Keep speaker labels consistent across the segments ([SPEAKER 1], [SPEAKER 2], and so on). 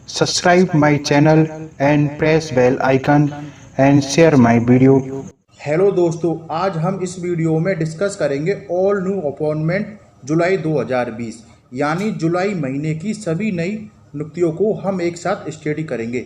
[SPEAKER 1] subscribe my channel and press bell icon and share my video.
[SPEAKER 2] Hello दोस्तों, आज हम इस वीडियो में डिस्कस करेंगे ऑल न्यू अपॉइंटमेंट जुलाई 2020 यानी जुलाई महीने की सभी नई नियुक्तियों को हम एक साथ स्टडी करेंगे।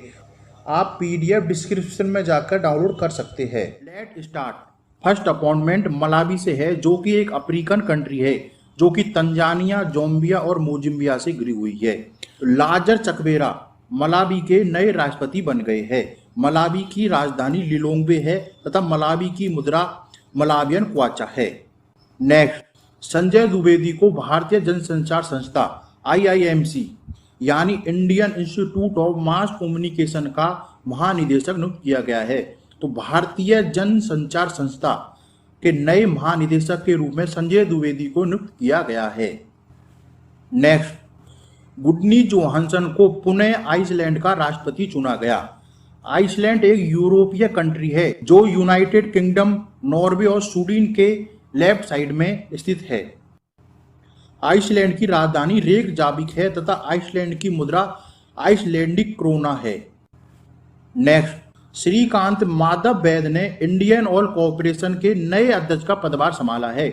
[SPEAKER 2] आप पीडीएफ डिस्क्रिप्शन में जाकर डाउनलोड कर सकते हैं। Let start. First appointment Malawi से है, जो कि एक अफ्रीकन कंट्री है जो कि तंजानिया, जोम्बिया और मोजिम्बिया से घिरी हुई है। लाजर चकवेरा मलावी के नए राष्ट्रपति बन गए हैं। मलावी की राजधानी लिलोंग्वे है तथा मलावी की मुद्रा मलावियन क्वाचा है। नेक्स्ट, संजय द्विवेदी को भारतीय जनसंचार संस्था IIMC यानी Indian institute of mass communication का महानिदेशक नियुक्त किया गया है। तो भारतीय जनसंचार संस्था के नए महानिदेशक के रूप में संजय द्विवेदी को नियुक्त किया गया है। नेक्स्ट, गुडनी जोहानसन को पुनः आइसलैंड का राष्ट्रपति चुना गया। आइसलैंड एक यूरोपीय कंट्री है जो यूनाइटेड किंगडम, नॉर्वे और स्वीडन के लेफ्ट साइड में स्थित है। आइसलैंड की राजधानी रेकजाविक है तथा आइसलैंड की मुद्रा आइसलैंडिक क्रोना है। नेक्स्ट, श्रीकांत माधव वैद ने इंडियन ऑयल कॉर्पोरेशन के नए अध्यक्ष का पदभार संभाला है।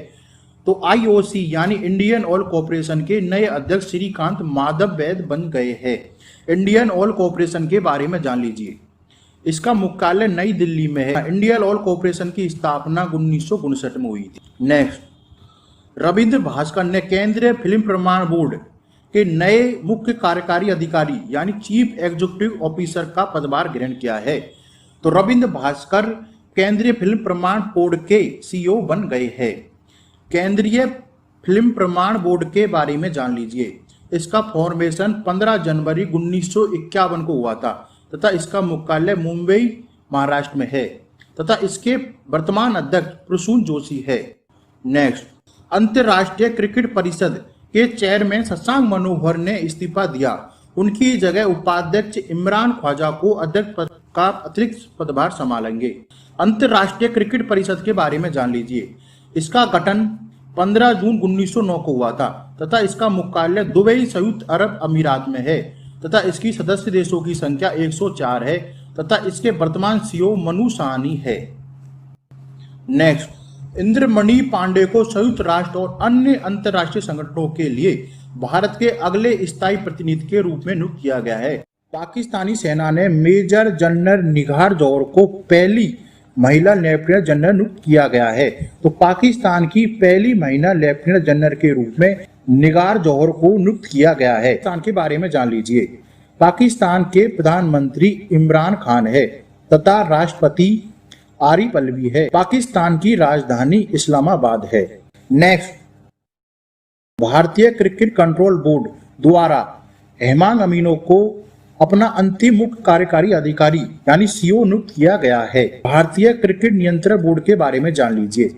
[SPEAKER 2] तो IOC यानी इंडियन ऑयल कॉर्पोरेशन के नए अध्यक्ष श्रीकांत माधव वैद बन गए हैं। इंडियन ऑयल कॉर्पोरेशन के बारे में जान लीजिए। इसका मुख्यालय नई दिल्ली में है। इंडियन ऑयल कॉर्पोरेशन की स्थापना 1959 में हुई थी। नेक्स्ट, रविंद्र भास्कर ने केंद्रीय फिल्म प्रमाण बोर्ड के नए मुख्य कार्यकारी अधिकारी यानी चीफ एग्जीक्यूटिव ऑफिसर का पदभार ग्रहण किया है। तो रविंद्र भास्कर केंद्रीय फिल्म प्रमाण बोर्ड के CEO बन गए हैं। केंद्रीय फिल्म प्रमाण बोर्ड के बारे में जान लीजिए। इसका फॉर्मेशन 15 जनवरी 1951 को हुआ था तथा इसका मुख्यालय मुंबई, महाराष्ट्र में है तथा इसके वर्तमान अध्यक्ष प्रसून जोशी है। नेक्स्ट, अंतर्राष्ट्रीय क्रिकेट परिषद के चेयरमैन शशांक मनोहर ने इस्तीफा दिया। उनकी जगह उपाध्यक्ष इमरान ख्वाजा को अध्यक्ष पद का अतिरिक्त पदभार संभालेंगे। अंतर्राष्ट्रीय क्रिकेट परिषद के बारे में जान लीजिए। इसका गठन 15 जून 1909 को हुआ था तथा इसका मुख्यालय दुबई, संयुक्त अरब अमीरात में है तथा इसकी सदस्य देशों की संख्या 104 है तथा इसके वर्तमान CEO मनु साहनी है। नेक्स्ट, इंद्रमणि पांडे को संयुक्त राष्ट्र और अन्य अंतर्राष्ट्रीय संगठनों के लिए भारत के अगले स्थायी प्रतिनिधि के रूप में नियुक्त किया गया है। पाकिस्तानी सेना ने मेजर जनरल निगार जौहर को पहली महिला लेफ्टिनेंट जनरल नियुक्त किया गया है। तो पाकिस्तान की पहली महिला लेफ्टिनेंट जनरल के रूप में निगार जौहर को नियुक्त किया गया है। पाकिस्तान के बारे में जान लीजिए। पाकिस्तान के प्रधानमंत्री इमरान खान है तथा राष्ट्रपति आरिफ अलवी है। पाकिस्तान की राजधानी इस्लामाबाद है। नेक्स्ट, भारतीय क्रिकेट कंट्रोल बोर्ड द्वारा हेमांग अमीनो को अपना अंतिम मुख्य कार्यकारी अधिकारी यानी CEO नियुक्त किया गया है। भारतीय क्रिकेट नियंत्रण बोर्ड के बारे में जान लीजिए।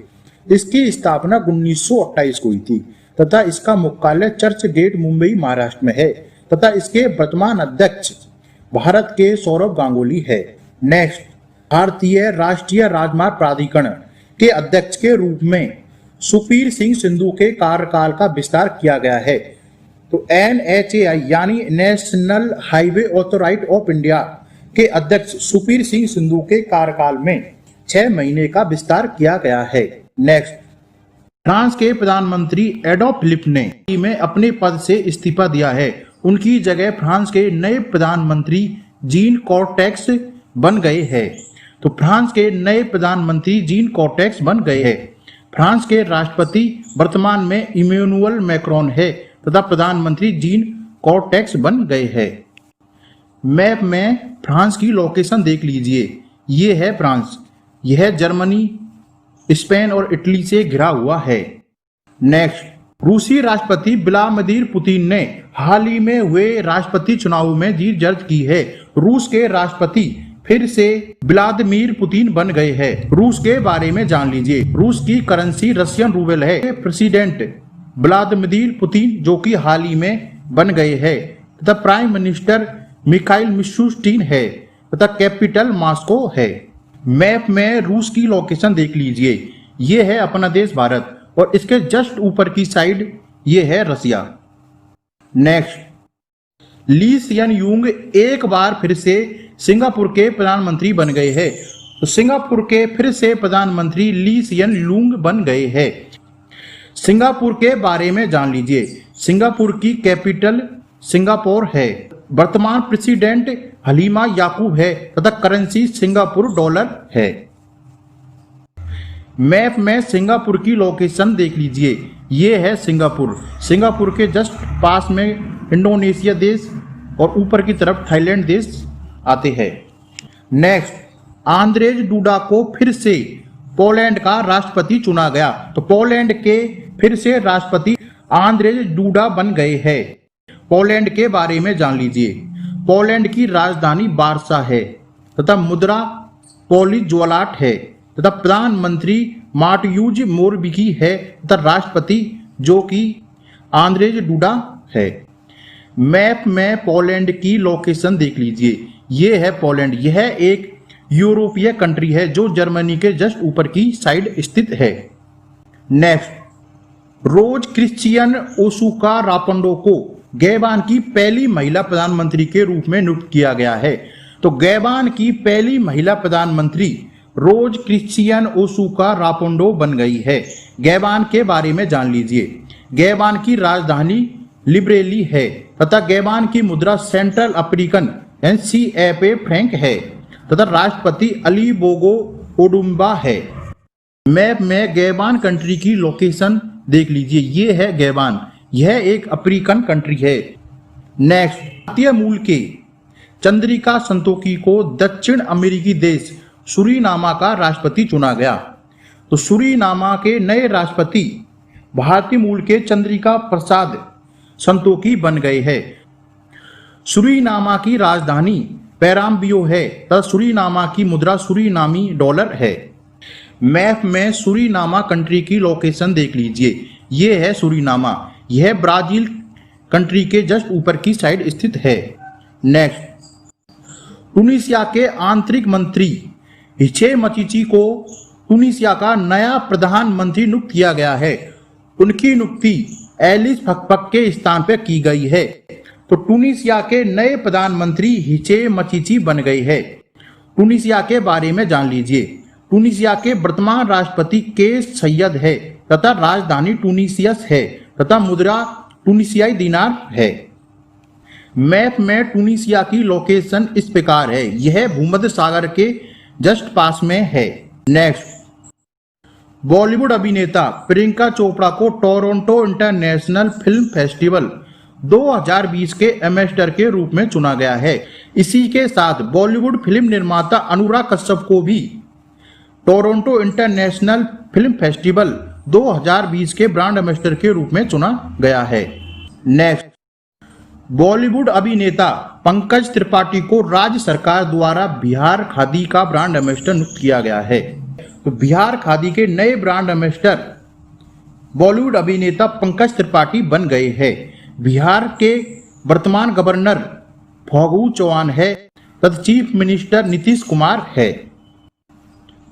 [SPEAKER 2] इसकी स्थापना 1928 को हुई थी तथा इसका मुख्यालय चर्च गेट, मुंबई, महाराष्ट्र में है तथा इसके वर्तमान अध्यक्ष भारत के सौरभ गांगुली है। नेक्स्ट, भारतीय राष्ट्रीय राजमार्ग प्राधिकरण के अध्यक्ष के रूप में सुखबीर सिंह सिंधु के कार्यकाल का विस्तार किया गया है। तो NHAI यानी national highway authority of India के अध्यक्ष सुखबीर सिंह सिंधु के कार्यकाल में 6 महीने का विस्तार किया गया है। नेक्स्ट, फ्रांस के प्रधानमंत्री एडोल्फ फिलिप ने अपने पद से इस्तीफा दिया है। उनकी जगह फ्रांस के नए प्रधानमंत्री जीन कॉर्टेक्स बन गए हैं। तो फ्रांस के नए प्रधानमंत्री जीन कॉर्टेक्स बन गए हैं। फ्रांस के राष्ट्रपति वर्तमान में इमैनुअल मैक्रोन है तथा प्रधानमंत्री जीन कॉर्टेक्स बन गए हैं। मैप में फ्रांस की लोकेशन देख लीजिए। ये है फ्रांस, यह जर्मनी, स्पेन और इटली से घिरा हुआ है। नेक्स्ट, रूसी राष्ट्रपति व्लादिमीर पुतिन ने हाल ही में हुए राष्ट्रपति चुनाव में जीत दर्ज की है। रूस के राष्ट्रपति फिर से व्लादिमीर पुतिन बन गए हैं। रूस के बारे में जान लीजिए। रूस की करेंसी रशियन रूबल है। प्रेसिडेंट व्लादिमीर पुतिन जो कि हाल ही में बन गए हैं तथा प्राइम मिनिस्टर मिखाइल मिशुस्टिन है तथा कैपिटल मॉस्को है। मैप में रूस की लोकेशन देख लीजिए। ये है अपना देश भारत और इसके जस्ट ऊपर की साइड ये है रसिया। नेक्स्ट, ली सियन यूंग एक बार फिर से सिंगापुर के प्रधानमंत्री बन गए हैं। तो सिंगापुर के फिर से प्रधानमंत्री ली सियन लूंग बन गए हैं। सिंगापुर के बारे में जान लीजिए। सिंगापुर की कैपिटल सिंगापुर है। वर्तमान प्रेसिडेंट हलीमा याकूब है तथा करेंसी सिंगापुर डॉलर है। मैप में सिंगापुर की लोकेशन देख लीजिए। ये है सिंगापुर। सिंगापुर के जस्ट पास में इंडोनेशिया देश और ऊपर की तरफ थाईलैंड देश आते हैं। नेक्स्ट, आंद्रेज डूडा को फिर से पोलैंड का राष्ट्रपति चुना गया। तो पोलैंड के फिर से राष्ट्रपति आंद्रेज डूडा बन गए हैं। पोलैंड के बारे में जान लीजिए। पोलैंड की राजधानी वार्सा है तथा मुद्रा पोलिश ज्वालाट है तथा प्रधानमंत्री माटयूज मोरविकी है तथा राष्ट्रपति जो कि आंद्रेज डूडा है। मैप में पोलैंड की लोकेशन देख लीजिए। ये है पोलैंड। यह एक यूरोपीय कंट्री है जो जर्मनी के जस्ट ऊपर की साइड स्थित है। नेक्स्ट, रोज क्रिश्चियन ओसुका रापंडो को गैबान की पहली महिला प्रधानमंत्री के रूप में नियुक्त किया गया है। तो गैबान की पहली महिला प्रधानमंत्री रोज क्रिश्चियन ओसुका रापंडो बन गई है। गैबान के बारे में जान लीजिए। गैबान की राजधानी लिब्रेली है तथा गैबान की मुद्रा सेंट्रल अफ्रीकन CFA फ्रैंक है तथा राष्ट्रपति अली बोगो ओडुम्बा है। मैप में गैबान कंट्री की लोकेशन देख लीजिए। ये है गैबान। यह एक अफ्रीकन कंट्री है। नेक्स्ट, भारतीय मूल के चंद्रिका संतोखी को दक्षिण अमेरिकी देश सुरीनामा का राष्ट्रपति चुना गया। तो सुरीनामा के नए राष्ट्रपति भारतीय मूल के चंद्रिका प्रसाद संतोखी बन गए हैं। सुरीनामा की राजधानी पैराम्बियो है तथा सुरीनामा की मुद्रा सुरीनामी डॉलर है। मैप में सुरीनामा कंट्री की लोकेशन देख लीजिए। ये है सुरीनामा। यह ब्राजील कंट्री के जस्ट ऊपर की साइड स्थित है। नेक्स्ट, टूनिसिया के आंतरिक मंत्री हिचे मचिची को टूनिसिया का नया प्रधानमंत्री नियुक्त किया गया है। उनकी नियुक्ति एलिस फकफक के स्थान पर की गई है। तो टूनिसिया के नए प्रधानमंत्री हिचे मचिची बन गए हैं। टूनिसिया के बारे में जान लीजिए। टूनिसिया के वर्तमान राष्ट्रपति केस सैयद है तथा राजधानी टूनिसियस है तथा मुद्रा टूनिसियाई दिनार है। मैप में टूनिसिया की लोकेशन इस प्रकार है। यह भूमध्य सागर के जस्ट पास में है। नेक्स्ट, बॉलीवुड अभिनेता प्रियंका चोपड़ा को टोरंटो इंटरनेशनल फिल्म फेस्टिवल 2020 के एम्बेसडर के रूप में चुना गया है। इसी के साथ बॉलीवुड फिल्म निर्माता अनुराग कश्यप को भी टोरंटो इंटरनेशनल फिल्म फेस्टिवल 2020 के ब्रांड एम्बेसडर के रूप में चुना गया है। नेक्स्ट, बॉलीवुड अभिनेता पंकज त्रिपाठी को राज्य सरकार द्वारा बिहार खादी का ब्रांड एम्बेसडर नियुक्त किया गया है। तो बिहार खादी के नए ब्रांड एम्बेसडर बॉलीवुड अभिनेता पंकज त्रिपाठी बन गए हैं। बिहार के वर्तमान गवर्नर फागू चौहान है तथा चीफ मिनिस्टर नीतीश कुमार है।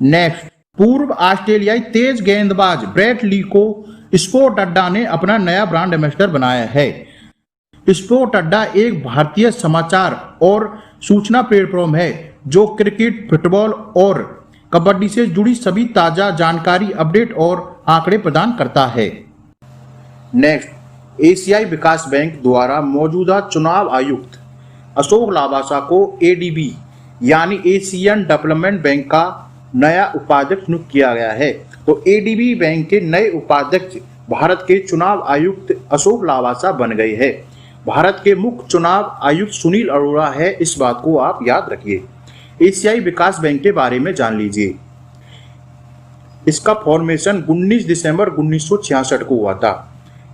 [SPEAKER 2] नेक्स्ट, पूर्व ऑस्ट्रेलियाई तेज गेंदबाज ब्रेट ली को स्पोर्ट अड्डा ने अपना नया ब्रांड एम्बेसडर बनाया है। स्पोर्ट अड्डा एक भारतीय समाचार और सूचना प्लेटफॉर्म है जो क्रिकेट, फुटबॉल और कबड्डी से जुड़ी सभी ताजा जानकारी, अपडेट और आंकड़े प्रदान करता है। नेक्स्ट, एशियाई विकास बैंक द्वारा मौजूदा चुनाव आयुक्त अशोक लाबासा को ADB यानी एशियन डेवलपमेंट बैंक का नया उपाध्यक्ष नियुक्त किया गया है। तो ADB बैंक के नए उपाध्यक्ष भारत के चुनाव आयुक्त अशोक लाबासा बन गए हैं। भारत के मुख्य चुनाव आयुक्त सुनील अरोड़ा है। इस बात को आप याद रखिए। एशियाई विकास बैंक के बारे में जान लीजिए। इसका फॉर्मेशन 19 दिसंबर 1966 को हुआ था।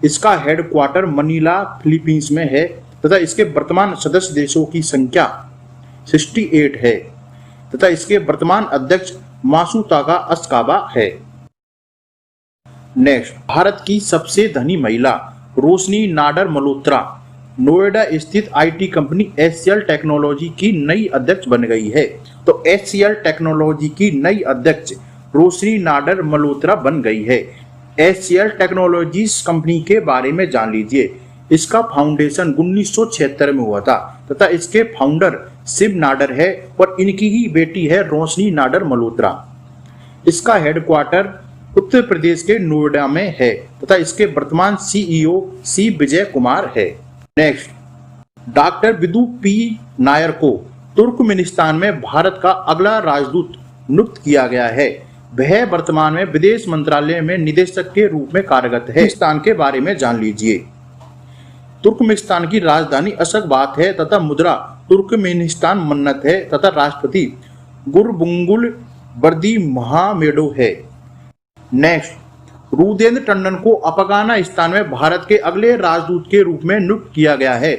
[SPEAKER 2] इसका हेडक्वार्टर मनीला फिलीपींस में है तथा इसके वर्तमान सदस्य देशों की संख्या 68 है तथा इसके वर्तमान अध्यक्ष मासुतागा अस्काबा है। नेक्स्ट, भारत की सबसे धनी महिला रोशनी नाडर मल्होत्रा नोएडा स्थित IT कंपनी HCL टेक्नोलॉजी की नई अध्यक्ष बन गई है। तो HCL टेक्नोलॉजी की नई अध्यक्ष रोशनी नाडर मल्होत्रा बन गई है। HCL टेक्नोलॉजीज कंपनी के बारे में जान लीजिए। इसका फाउंडेशन 1976 में हुआ था तथा इसके फाउंडर शिव नाडर है और इनकी ही बेटी है रोशनी नाडर मल्होत्रा। इसका हेडक्वार्टर उत्तर प्रदेश के नोएडा में है तथा इसके वर्तमान सीईओ सी विजय कुमार है। नेक्स्ट, डॉक्टर विदु पी नायर को तुर्कमेनिस्तान में भारत का अगला राजदूत नियुक्त किया गया है। वह वर्तमान में विदेश मंत्रालय में निदेशक के रूप में कार्यरत है। तुर्कमेनिस्तान के बारे में जान लीजिए। तुर्कमेनिस्तान की राजधानी अशगाबाद है तथा मुद्रा तुर्कमेनिस्तान मन्नत है तथा राष्ट्रपति गुरबंगुल बर्दी महामेडो है। नेक्स्ट, रुदेंद्र टंडन को अफगानिस्तान में भारत के अगले राजदूत के रूप में नियुक्त किया गया है।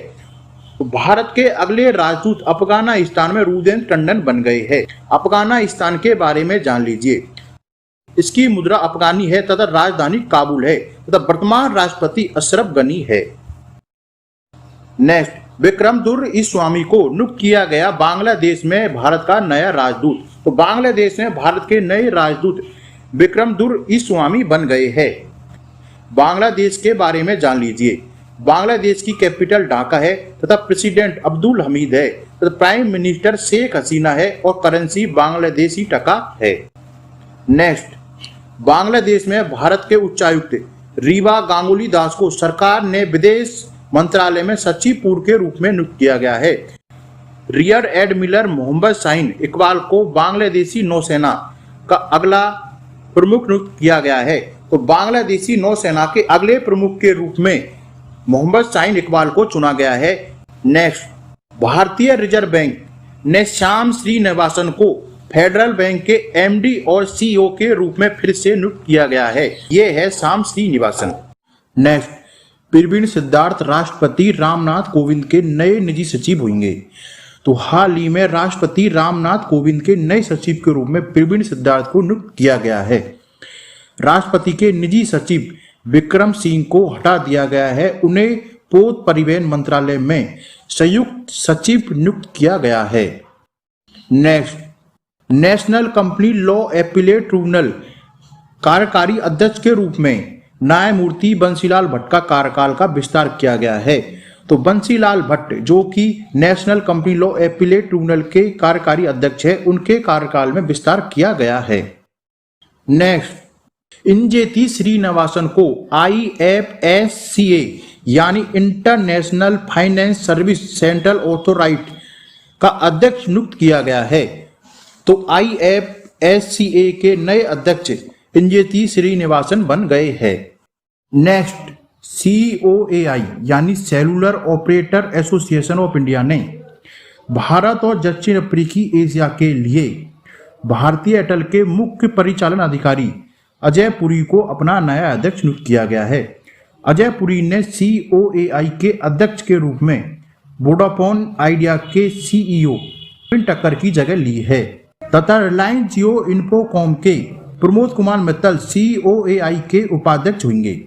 [SPEAKER 2] तो भारत के अगले राजदूत अफगानिस्तान में रुदेंद्र टंडन बन गए हैं। अफगानिस्तान के बारे में जान लीजिए। इसकी मुद्रा अफगानी है तथा राजधानी काबुल है तथा वर्तमान राष्ट्रपति अशरफ गनी है। नेक्स्ट, विक्रमदुर्इस्वामी को नियुक्त किया गया बांग्लादेश में भारत का नया राजदूत। तो बांग्लादेश में भारत के नए राजदूत विक्रमदुर्इस्वामी बन गए हैं। बांग्लादेश के बारे में जान लीजिए। बांग्लादेश की कैपिटल ढाका है तथा प्रेसिडेंट अब्दुल हमीद है तथा प्राइम मिनिस्टर शेख हसीना है और करेंसी बांग्लादेशी टका है। नेक्स्ट, बांग्लादेश में भारत के उच्चायुक्त रीवा गांगुली दास को सरकार ने विदेश मंत्रालय में सचिव पूर्व के रूप में नियुक्त किया गया है। रियर एडमिरल मोहम्मद शाहीन इकबाल को बांग्लादेशी नौसेना का अगला प्रमुख नियुक्त किया गया है। तो बांग्लादेशी नौसेना के अगले प्रमुख के रूप में मोहम्मद शाहीन इकबाल को चुना गया है। नेक्स्ट, भारतीय रिजर्व बैंक ने श्याम श्रीनिवासन को फेडरल बैंक के एमडी और सीईओ के रूप में फिर से नियुक्त किया गया है। ये है श्याम श्रीनिवासन। नेक्स्ट, प्रवीण सिद्धार्थ राष्ट्रपति रामनाथ कोविंद के नए निजी सचिव होंगे। तो हाल ही में राष्ट्रपति रामनाथ कोविंद के नए सचिव के रूप में प्रवीण सिद्धार्थ को नियुक्त किया गया है। राष्ट्रपति के निजी सचिव विक्रम सिंह को हटा दिया गया है। उन्हें पोत परिवहन मंत्रालय में संयुक्त सचिव नियुक्त किया गया है। Next, national company law appellate tribunal कार्यकारी अध्यक्ष के रूप में न्यायमूर्ति बंसीलाल भट्ट का कार्यकाल का विस्तार किया गया है। तो बंसीलाल भट्ट जो कि national company law appellate tribunal के कार्यकारी अध्यक्ष है, उनके कार्यकाल में विस्तार किया गया है। नेक्स्ट, इंजेती श्रीनिवासन को IFSCA यानी international finance service central authority का अध्यक्ष नियुक्त किया गया है। तो IFSCA के नए अध्यक्ष इंजेती श्रीनिवासन बन गए हैं। नेक्स्ट, COAI यानी cellular operator association of India ने भारत और दक्षिण अफ्रीकी एशिया के लिए भारतीय एयरटेल के मुख्य परिचालन अधिकारी अजय पुरी को अपना नया अध्यक्ष नियुक्त किया गया है। अजय पुरी ने COAI के अध्यक्ष के रूप में वोडाफोन आइडिया के CEO टक्कर की जगह ली है तथा रिलायंस जियो इन्फोकॉम के प्रमोद कुमार मित्तल COAI के उपाध्यक्ष होंगे।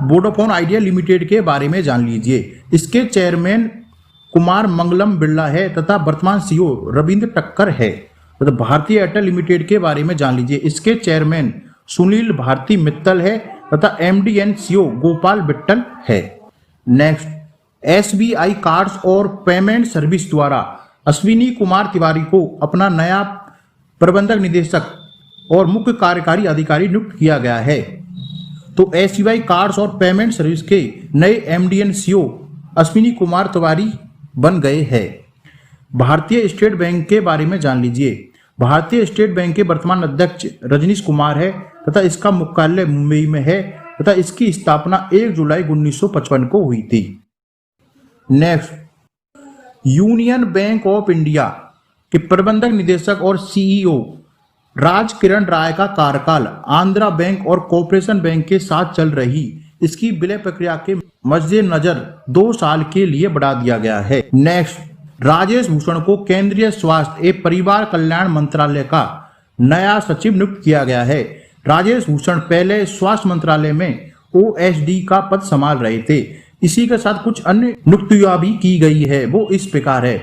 [SPEAKER 2] वोडाफोन आइडिया लिमिटेड के बारे में जान लीजिए। इसके चेयरमैन कुमार मंगलम बिरला है तथा वर्तमान CEO रविंद्र टक्कर है। तो भारतीय एयरटेल लिमिटेड के बारे में जान लीजिए। इसके चेयरमैन सुनील भारती मित्तल है तथा MD and CEO Gopal Beetal है। नेक्स्ट, SBI कार्ड्स और पेमेंट सर्विस द्वारा अश्विनी कुमार तिवारी को अपना नया प्रबंधक निदेशक और मुख्य कार्यकारी अधिकारी नियुक्त किया गया है। तो SBI कार्ड्स और पेमेंट सर्विस के नए MD and CEO Ashwini Kumar Tiwari बन गए हैं। भारतीय स्टेट बैंक के बारे में जान लीजिए। भारतीय स्टेट बैंक के वर्तमान अध्यक्ष रजनीश कुमार है तथा इसका मुख्यालय मुंबई में है तथा इसकी स्थापना 1 जुलाई 1955 को हुई थी। Next, union bank of India के प्रबंधक निदेशक और CEO राज किरण राय का कार्यकाल आंध्रा बैंक और कॉर्पोरेशन बैंक के साथ चल रही इसकी विलय प्रक्रिया के मद्देनजर 2 साल के लिए बढ़ा दिया गया है। नेक्स्ट, राजेश भूषण को केंद्रीय स्वास्थ्य एवं परिवार कल्याण मंत्रालय का नया सचिव नियुक्त किया गया है। राजेश भूषण पहले स्वास्थ्य मंत्रालय में OSD का पद संभाल रहे थे। इसी के साथ कुछ अन्य नियुक्तियां भी की गई है, वो इस प्रकार है।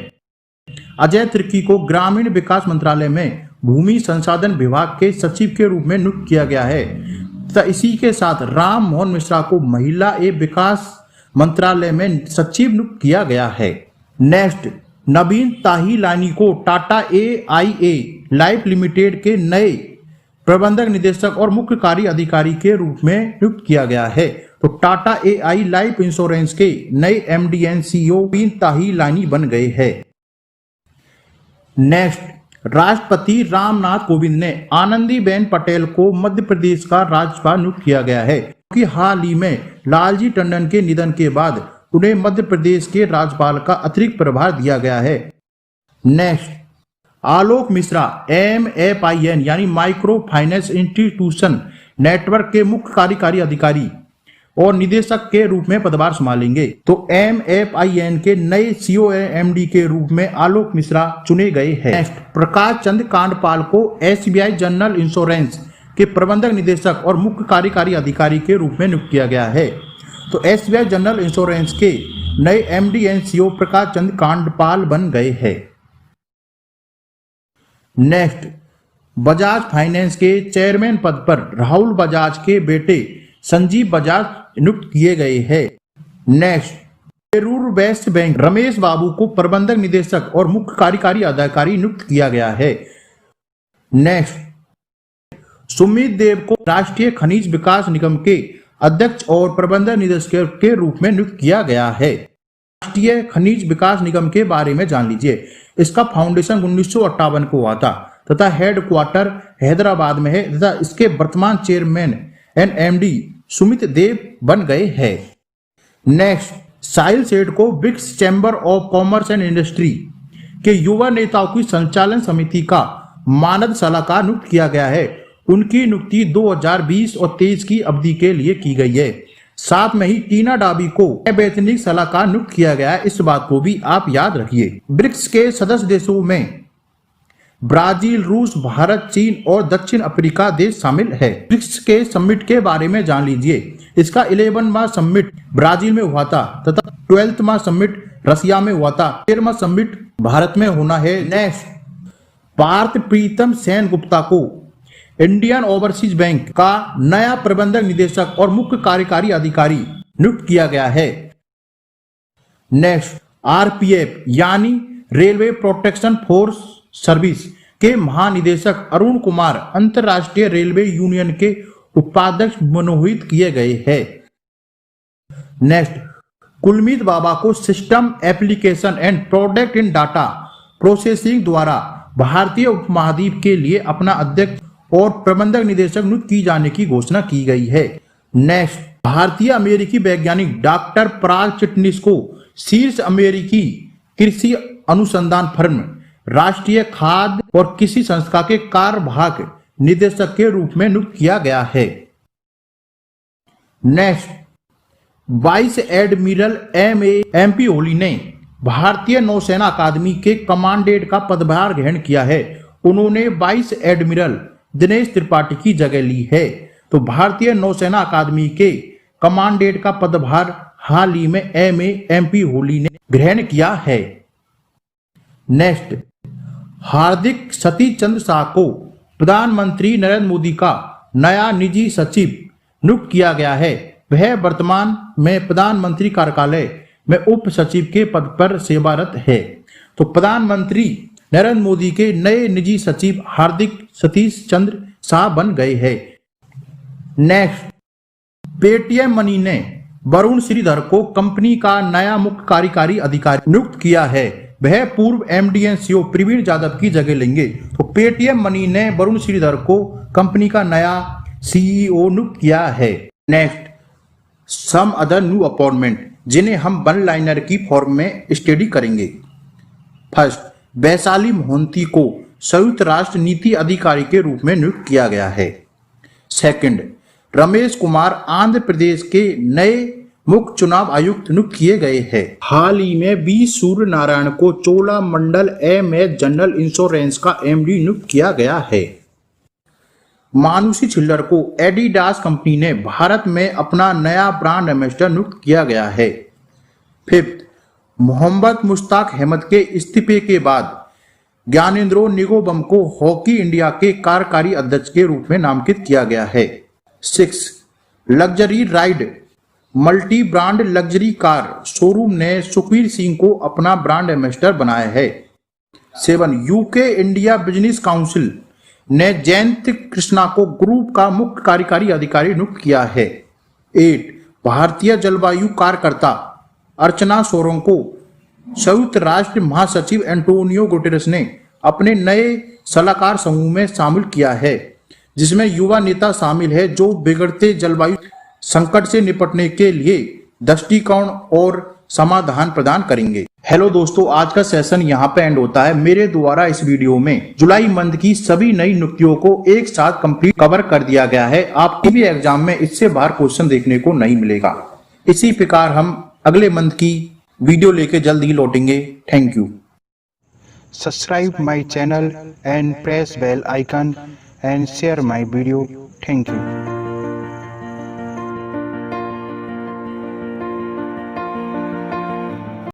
[SPEAKER 2] अजय तिर्की को ग्रामीण विकास मंत्रालय में भूमि संसाधन विभाग के सचिव के रूप में नियुक्त किया गया है तथा इसी के साथ राम मोहन मिश्रा को महिला एवं विकास मंत्रालय में सचिव नियुक्त किया गया है। नेक्स्ट, नवीन ताहिलानी को टाटा AIA लाइफ लिमिटेड के नए प्रबंधक निदेशक और मुख्य कार्य अधिकारी के रूप में नियुक्त किया गया है। तो टाटा AI लाइफ इंश्योरेंस के नए MD एंड CEO नवीन ताहिलानी बन गए हैं। नेक्स्ट, राष्ट्रपति रामनाथ कोविंद ने आनंदीबेन पटेल को मध्य प्रदेश का राज्यपाल नियुक्त किया गया है, क्योंकि हाल ही में लालजी टंडन के निधन के बाद उन्हें मध्य प्रदेश के राज्यपाल का अतिरिक्त प्रभार दिया गया है। नेक्स्ट, आलोक मिश्रा MFIN यानी माइक्रो फाइनेंस इंस्टीट्यूशन नेटवर्क के मुख्य कार्यकारी अधिकारी और निदेशक के रूप में पदभार संभालेंगे। तो MFIN के नए CEO MD के रूप में आलोक मिश्रा चुने गए हैं। नेक्स्ट, प्रकाश चंद्र कांडपाल को SBI जनरल इंश्योरेंस के प्रबंधक निदेशक और मुख्य कार्यकारी अधिकारी के रूप में नियुक्त किया गया है। तो SBI जनरल इंश्योरेंस के नए MD and CEO Prakash Chandra Kandpal बन गए हैं। नेक्स्ट, बजाज फाइनेंस के चेयरमैन पद पर राहुल बजाज के बेटे संजीव बजाज नियुक्त किए गए हैं। Next, Perur west bank Ramesh Babu को प्रबंधक निदेशक और मुख्य कार्यकारी अधिकारी नियुक्त किया गया है। नेक्स्ट, सुमित देव को राष्ट्रीय खनिज विकास निगम के अध्यक्ष और प्रबंधक निदेशक के रूप में नियुक्त किया गया है। राष्ट्रीय खनिज विकास निगम के बारे में जान लीजिए। इसका फाउंडेशन 1958 को हुआ था तथा हेडक्वार्टर हैदराबाद में है तथा इसके वर्तमान chairman and MD Sumit Dev बन गए हैं। नेक्स्ट, साहिल सेठ को BRICS chamber of commerce and industry के युवा नेताओं की संचालन समिति का मानद सलाहकार नियुक्त किया गया है। उनकी नियुक्ति 2020 और 23 की अवधि के लिए की गई है। साथ में ही टीना डाबी को वैतनिक सलाहकार नियुक्त किया गया है। इस बात को भी आप याद रखिए। ब्रिक्स के सदस्य देशों में ब्राजील, रूस, भारत, चीन और दक्षिण अफ्रीका देश शामिल है। ब्रिक्स के समिट के बारे में जान लीजिए। इसका 11वां समिट ब्राजील में हुआ था तथा 12वां समिट रसिया में हुआ था। 13वां समिट भारत में होना है। नेक्स्ट, पार्थ प्रीतम सेन गुप्ता को इंडियन ओवरसीज बैंक का नया प्रबंधक निदेशक और मुख्य कार्यकारी अधिकारी नियुक्त किया गया है। नेक्स्ट, RPF यानी रेलवे प्रोटेक्शन फोर्स सर्विस के महानिदेशक अरुण कुमार अंतर्राष्ट्रीय रेलवे यूनियन के उपाध्यक्ष मनोनीत किए गए हैं। नेक्स्ट, कुलमीत बाबा को system application and product in data processing द्वारा भारतीय उपमहाद्वीप के लिए अपना अध्यक्ष और प्रबंधक निदेशक नियुक्त की जाने की घोषणा की गई है। नेक्स्ट, भारतीय अमेरिकी वैज्ञानिक डॉक्टर पराग चिटनिस को शीर्ष अमेरिकी कृषि अनुसंधान फर्म राष्ट्रीय खाद्य और कृषि संस्था के कार्यवाहक निदेशक के रूप में नियुक्त किया गया है। Next, vice admiral MP Holi ने भारतीय नौसेना अकादमी के कमांडेंट का पदभार ग्रहण किया है। उन्होंने वाइस एडमिरल दिनेश त्रिपाठी की जगह ली है। तो भारतीय नौसेना अकादमी के कमांडेंट का पदभार हाल ही में MP होली ने ग्रहण किया है। नेक्स्ट, हार्दिक सतीश चंद्र शाह को प्रधानमंत्री नरेंद्र मोदी का नया निजी सचिव नियुक्त किया गया है। वह वर्तमान में प्रधानमंत्री कार्यालय में उप सचिव के पद पर सेवारत है। तो प्रधानमंत्री नरेंद्र मोदी के नए निजी सचिव हार्दिक सतीश चंद्र शाह बन गए हैं। नेक्स्ट, पेटीएम मनी ने वरुण श्रीधर को कंपनी का नया मुख्य कार्यकारी अधिकारी नियुक्त किया है। वह पूर्व MD and CEO Praveen Yadav की जगह लेंगे। तो पेटीएम मनी ने वरुण श्रीधर को कंपनी का नया CEO नियुक्त किया है। Next, some other new appointment जिन्हें हम वन लाइनर की फॉर्म में स्टडी करेंगे। फर्स्ट, वैशाली मोहंती को संयुक्त राष्ट्र नीति अधिकारी के रूप में नियुक्त किया गया है। सेकंड, रमेश कुमार आंध्र प्रदेश के नए मुख्य चुनाव आयुक्त नियुक्त किए गए हैं। हाल ही में बी सूर्य नारायण को चोलामंडल MS जनरल इंश्योरेंस का MD नियुक्त किया गया है। मानुषी छिल्लर को एडिडास कंपनी ने भारत में अपना नया ब्रांड एम्बेसडर नियुक्त किया गया है। फिफ्थ, मोहम्मद मुश्ताक अहमद के इस्तीफे के बाद ज्ञानेंद्रो निगोबम को हॉकी इंडिया के कार्यकारी अध्यक्ष के रूप में नामांकित किया गया है। Six, luxury ride multi brand luxury car showroom ने सुखबीर सिंह को अपना ब्रांड एम्बेसडर बनाया है। 7 यूके इंडिया बिजनेस काउंसिल ने जयंत कृष्णा को ग्रुप का मुख्य कार्यकारी अधिकारी नियुक्त किया है। 8 भारतीय जलवायु कार्यकर्ता अर्चना सोरों को संयुक्त राष्ट्र महासचिव एंटोनियो गुटेरेस ने अपने नए सलाहकार समूह में शामिल किया है, जिसमें युवा नेता शामिल है जो बिगड़ते जलवायु संकट से निपटने के लिए दृष्टिकोण और समाधान प्रदान करेंगे। हेलो दोस्तों, आज का सेशन यहाँ पे एंड होता है। मेरे द्वारा इस वीडियो में जुलाई मंथ की सभी नई नियुक्तियों को एक साथ कंप्लीट कवर कर दिया गया है। आपके भी एग्जाम में इससे बाहर क्वेश्चन देखने को नहीं मिलेगा। इसी प्रकार हम अगले मंथ की वीडियो लेके जल्द ही लौटेंगे। Thank you.
[SPEAKER 1] Subscribe my channel and press bell icon and share my video. Thank you.